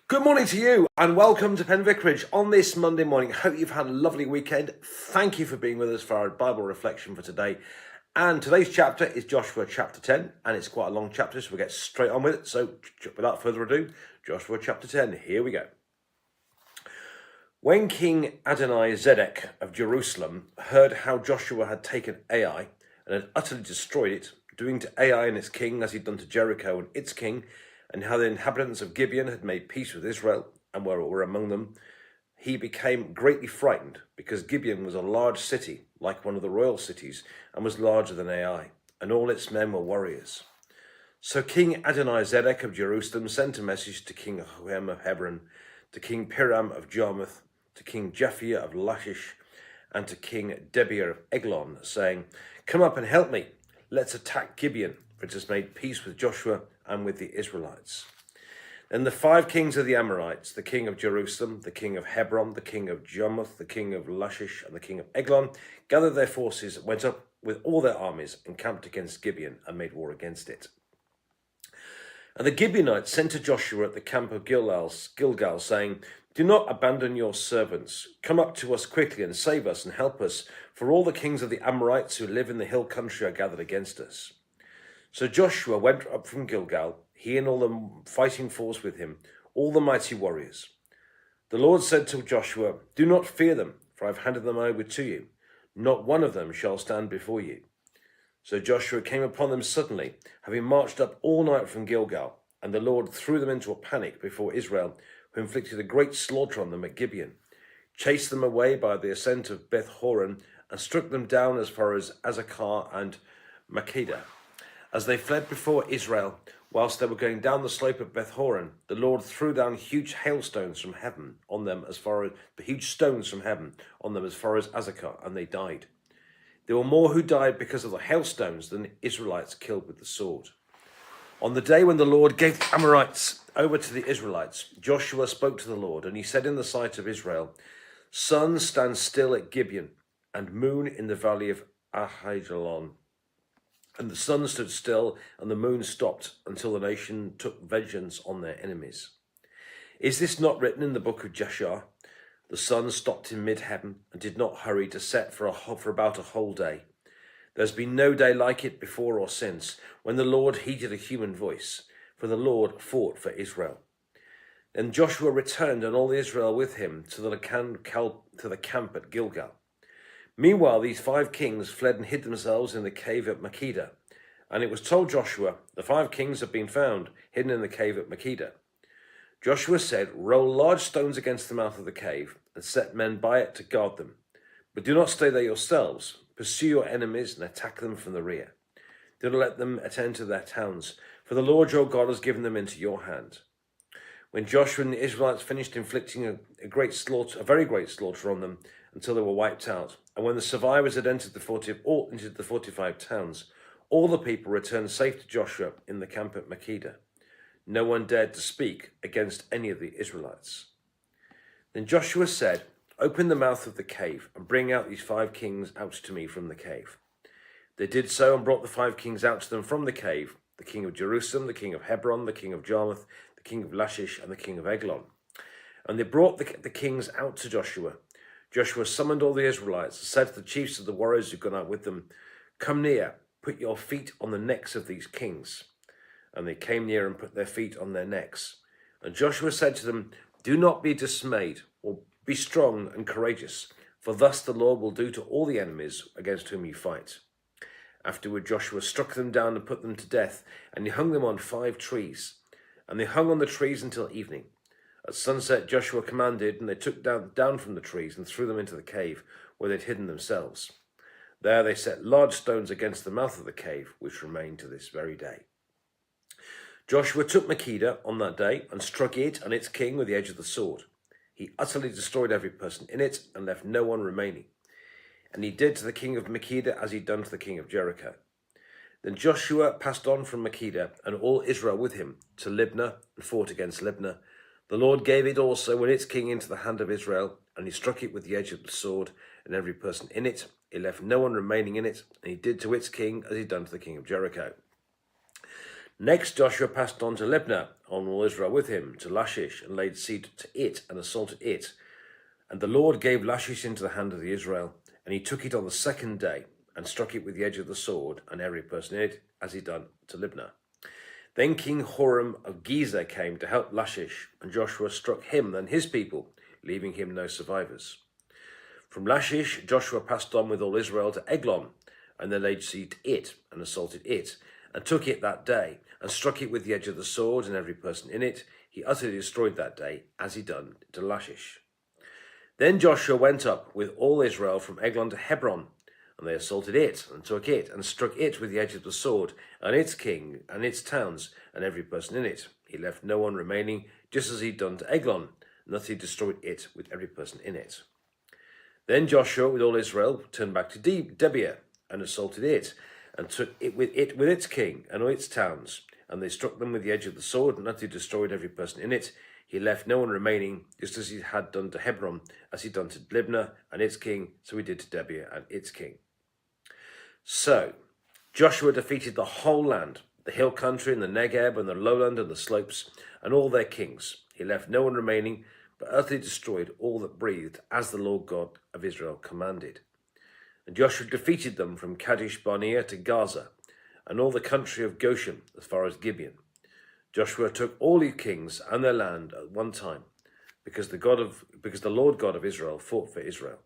Good morning to you and welcome to Penn Vicarage on this Monday morning. Hope you've had a lovely weekend. Thank you for being with us for our Bible reflection for today. And today's chapter is Joshua chapter 10, and it's quite a long chapter, so we'll get straight on with it. So without further ado, Joshua chapter 10, here we go. When King Adoni-Zedek of Jerusalem heard how Joshua had taken Ai and had utterly destroyed it, doing to Ai and its king as he'd done to Jericho and its king, and how the inhabitants of Gibeon had made peace with Israel and were among them, he became greatly frightened, because Gibeon was a large city, like one of the royal cities, and was larger than Ai, and all its men were warriors. So King Adoni-Zedek of Jerusalem sent a message to King Hohem of Hebron, to King Piram of Jarmuth, to King Japhia of Lachish, and to King Debir of Eglon, saying, "Come up and help me. Let's attack Gibeon, for it has made peace with Joshua and with the Israelites." Then the 5 kings of the Amorites, the king of Jerusalem, the king of Hebron, the king of Jarmuth, the king of Lachish, and the king of Eglon, gathered their forces, went up with all their armies, and camped against Gibeon, and made war against it. And the Gibeonites sent to Joshua at the camp of Gilgal, saying, "Do not abandon your servants. Come up to us quickly and save us and help us, for all the kings of the Amorites who live in the hill country are gathered against us." So Joshua went up from Gilgal, he and all the fighting force with him, all the mighty warriors. The Lord said to Joshua, "Do not fear them, for I have handed them over to you. Not one of them shall stand before you." So Joshua came upon them suddenly, having marched up all night from Gilgal, and the Lord threw them into a panic before Israel, who inflicted a great slaughter on them at Gibeon, chased them away by the ascent of Beth Horon, and struck them down as far as Azekah and Makkedah. As they fled before Israel, whilst they were going down the slope of Beth Horon, the Lord threw down huge hailstones from heaven on them as far as Azekah, and they died. There were more who died because of the hailstones than the Israelites killed with the sword. On the day when the Lord gave the Amorites over to the Israelites, Joshua spoke to the Lord, and he said in the sight of Israel, "Sun, stand still at Gibeon, and moon in the valley of Ahijalon." And the sun stood still, and the moon stopped, until the nation took vengeance on their enemies. Is this not written in the book of Jasher? The sun stopped in mid-heaven, and did not hurry to set for about a whole day. There has been no day like it before or since, when the Lord heeded a human voice, for the Lord fought for Israel. Then Joshua returned, and all Israel with him, to the camp at Gilgal. Meanwhile, these 5 kings fled and hid themselves in the cave at Makkedah. And it was told Joshua, "The 5 kings have been found, hidden in the cave at Makkedah." Joshua said, "Roll large stones against the mouth of the cave, and set men by it to guard them. But do not stay there yourselves. Pursue your enemies and attack them from the rear. Do not let them attend to their towns, for the Lord your God has given them into your hand." When Joshua and the Israelites finished inflicting a very great slaughter on them until they were wiped out, and when the survivors had entered the 45 towns, all the people returned safe to Joshua in the camp at Makkedah. No one dared to speak against any of the Israelites. Then Joshua said, "Open the mouth of the cave and bring out these 5 kings out to me from the cave." They did so and brought the 5 kings out to them from the cave, the king of Jerusalem, the king of Hebron, the king of Jarmuth, the king of Lachish, and the king of Eglon. And they brought the kings out to Joshua. Joshua summoned all the Israelites and said to the chiefs of the warriors who'd gone out with them, "Come near, put your feet on the necks of these kings." And they came near and put their feet on their necks. And Joshua said to them, "Do not be dismayed, or be strong and courageous, for thus the Lord will do to all the enemies against whom you fight." Afterward Joshua struck them down and put them to death, and he hung them on 5 trees. And they hung on the trees until evening. At sunset Joshua commanded, and they took down from the trees and threw them into the cave, where they'd hidden themselves. There they set large stones against the mouth of the cave, which remain to this very day. Joshua took Makkedah on that day, and struck it and its king with the edge of the sword. He utterly destroyed every person in it, and left no one remaining. And he did to the king of Makkedah as he'd done to the king of Jericho. Then Joshua passed on from Makkedah, and all Israel with him, to Libnah, and fought against Libnah. The Lord gave it also and its king into the hand of Israel, and he struck it with the edge of the sword, and every person in it. He left no one remaining in it, and he did to its king as he'd done to the king of Jericho. Next, Joshua passed on to Libnah, on all Israel with him, to Lachish, and laid siege to it, and assaulted it. And the Lord gave Lachish into the hand of the Israel, and he took it on the second day, and struck it with the edge of the sword, and every person in it, as he done to Libnah. Then King Horam of Gezer came to help Lachish, and Joshua struck him and his people, leaving him no survivors. From Lachish, Joshua passed on with all Israel to Eglon, and they laid siege to it, and assaulted it, and took it that day, and struck it with the edge of the sword, and every person in it. He utterly destroyed that day, as he done to Lachish. Then Joshua went up with all Israel from Eglon to Hebron, and they assaulted it, and took it, and struck it with the edge of the sword, and its king, and its towns, and every person in it. He left no one remaining, just as he'd done to Eglon, and thus he destroyed it with every person in it. Then Joshua, with all Israel, turned back to Debir, and assaulted it, and took it with its king, and all its towns, and they struck them with the edge of the sword, and utterly destroyed every person in it. He left no one remaining, just as he had done to Hebron, as he'd done to Libnah and its king, so he did to Debir and its king. So Joshua defeated the whole land, the hill country and the Negeb and the lowland and the slopes, and all their kings. He left no one remaining, but utterly destroyed all that breathed, as the Lord God of Israel commanded. And Joshua defeated them from Kadesh Barnea to Gaza, and all the country of Goshen as far as Gibeon. Joshua took all his kings and their land at one time, because the Lord God of Israel fought for Israel.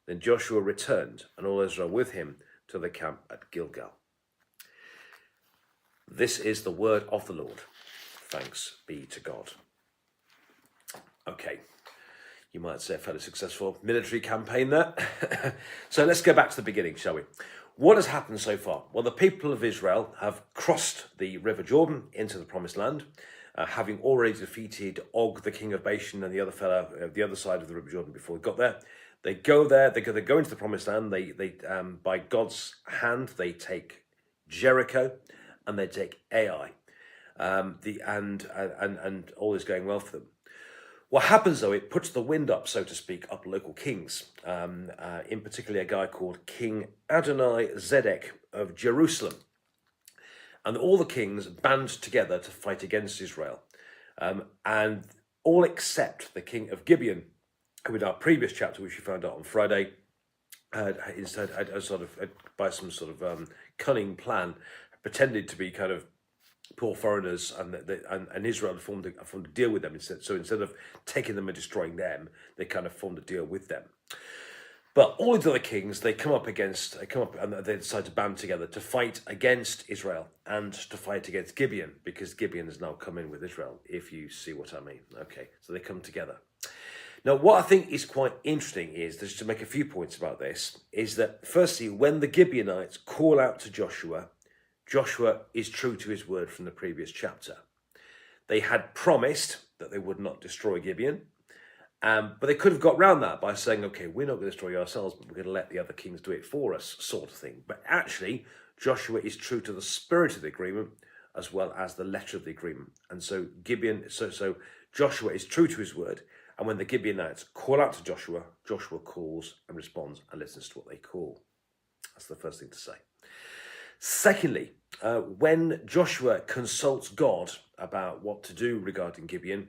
Then Joshua returned, and all Israel with him, to the camp at Gilgal. This is the word of the Lord. Thanks be to God. Okay, you might say a fairly successful military campaign there. So let's go back to the beginning, shall we? What has happened so far? Well, the people of Israel have crossed the River Jordan into the Promised Land, having already defeated Og, the king of Bashan, and the other fellow the other side of the River Jordan before they got there. They go there. They go into the Promised Land. They by God's hand, they take Jericho, and they take Ai. And all is going well for them. What happens, though, it puts the wind up, so to speak, up local kings, in particular a guy called King Adonai Zedek of Jerusalem. And all the kings band together to fight against Israel. And all except the king of Gibeon, who in our previous chapter, which we found out on Friday, instead by some sort of cunning plan, pretended to be kind of poor foreigners, and Israel formed a deal with them instead. So instead of taking them and destroying them, they kind of formed a deal with them. But all of the other kings, they come up and they decide to band together to fight against Israel and to fight against Gibeon, because Gibeon has now come in with Israel, if you see what I mean. Okay, so they come together. Now, what I think is quite interesting is, just to make a few points about this, is that firstly, when the Gibeonites call out to Joshua, Joshua is true to his word from the previous chapter. They had promised that they would not destroy Gibeon, but they could have got round that by saying, okay, we're not going to destroy you ourselves, but we're going to let the other kings do it for us, sort of thing. But actually, Joshua is true to the spirit of the agreement as well as the letter of the agreement. And so so Joshua is true to his word. And when the Gibeonites call out to Joshua, Joshua calls and responds and listens to what they call. That's the first thing to say. Secondly, when Joshua consults God about what to do regarding Gibeon,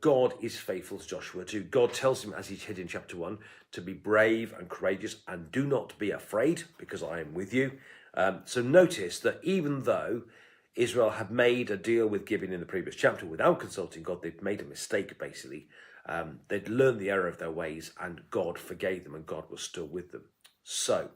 God is faithful to Joshua too. God tells him, as he said in chapter 1, to be brave and courageous and do not be afraid, because I am with you. So notice that even though Israel had made a deal with Gibeon in the previous chapter without consulting God, they'd made a mistake, basically. They'd learned the error of their ways, and God forgave them, and God was still with them. So,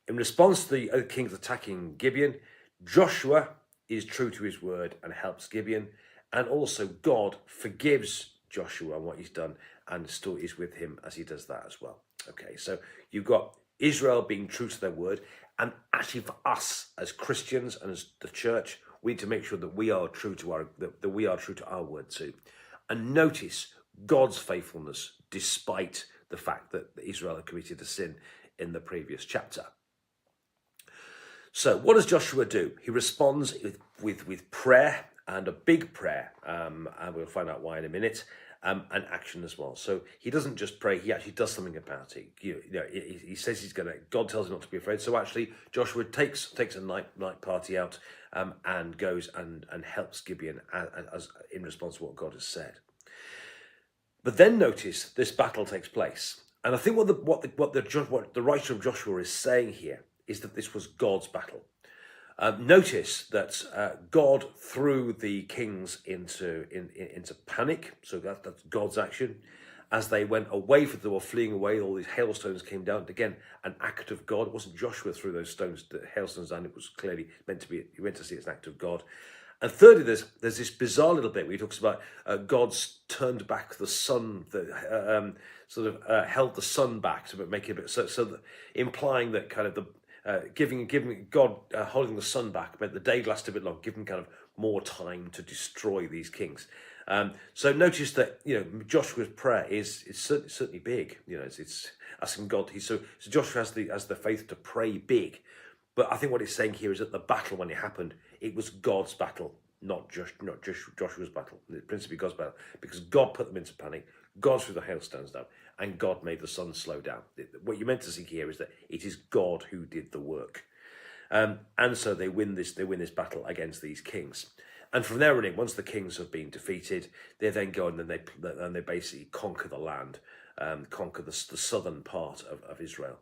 in response to the other kings attacking Gibeon, Joshua is true to his word and helps Gibeon, and also God forgives Joshua on what he's done and still is with him as he does that as well. Okay, so you've got Israel being true to their word, and actually for us as Christians and as the church, we need to make sure that we are true to our word too. And notice God's faithfulness despite the fact that Israel had committed a sin in the previous chapter. So what does Joshua do? He responds with prayer and a big prayer, and we'll find out why in a minute, and action as well. So he doesn't just pray, he actually does something about it. He says he's going to, God tells him not to be afraid. So actually Joshua takes a night party out and goes and helps Gibeon as in response to what God has said. But then notice this battle takes place. And I think what the writer of Joshua is saying here is that this was God's battle. Notice that God threw the kings into panic. So that's God's action. As they went away, they were fleeing away, all these hailstones came down. Again, an act of God. It wasn't Joshua threw those hailstones down. It was clearly meant to be, you meant to see it's an act of God. And thirdly, there's this bizarre little bit where he talks about God's turned back the sun, held the sun back to make it a bit, so implying that kind of the giving God holding the sun back meant the day lasted a bit long, giving kind of more time to destroy these kings. So notice that Joshua's prayer is certainly big. It's asking God. So Joshua has the faith to pray big. But I think what it's saying here is that the battle, when it happened, it was God's battle, not Joshua's battle. Principally God's battle, because God put them into panic. God threw the hailstones down, and God made the sun slow down. What you're meant to see here is that it is God who did the work, and so they win this battle against these kings. And from there on in, once the kings have been defeated, they then go and they basically conquer the land, conquer the southern part of Israel.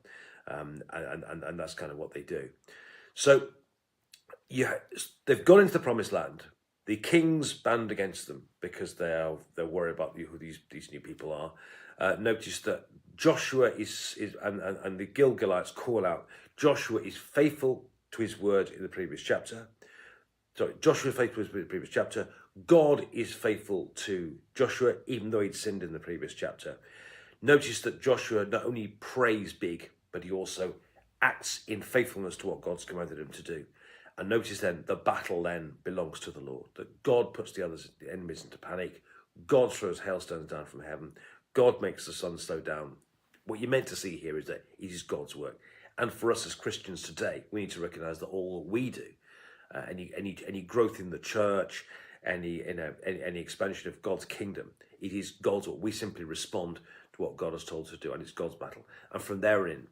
And that's kind of what they do. So they've gone into the promised land. The kings band against them because they're worried about who these new people are. Notice that Joshua and the Gilgalites call out, Joshua is faithful to his word in the previous chapter. Sorry, Joshua is faithful to the previous chapter. God is faithful to Joshua, even though he'd sinned in the previous chapter. Notice that Joshua not only prays big, but he also acts in faithfulness to what God's commanded him to do. And notice then, the battle then belongs to the Lord. That God puts the enemies into panic. God throws hailstones down from heaven. God makes the sun slow down. What you're meant to see here is that it is God's work. And for us as Christians today, we need to recognise that all that we do, any growth in the church, any expansion of God's kingdom, it is God's work. We simply respond to what God has told us to do, and it's God's battle. And from there in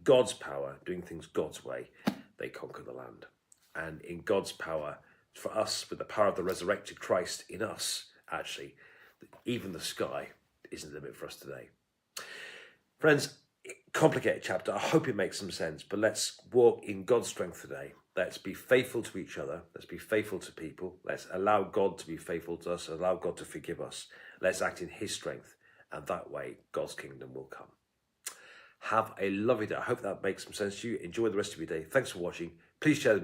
God's power, doing things God's way, they conquer the land. And in God's power, for us, with the power of the resurrected Christ in us, actually, even the sky isn't the limit for us today. Friends, complicated chapter. I hope it makes some sense, but let's walk in God's strength today. Let's be faithful to each other. Let's be faithful to people. Let's allow God to be faithful to us, allow God to forgive us. Let's act in his strength, and that way God's kingdom will come. Have a lovely day. I hope that makes some sense to you. Enjoy the rest of your day. Thanks for watching. Please share the message.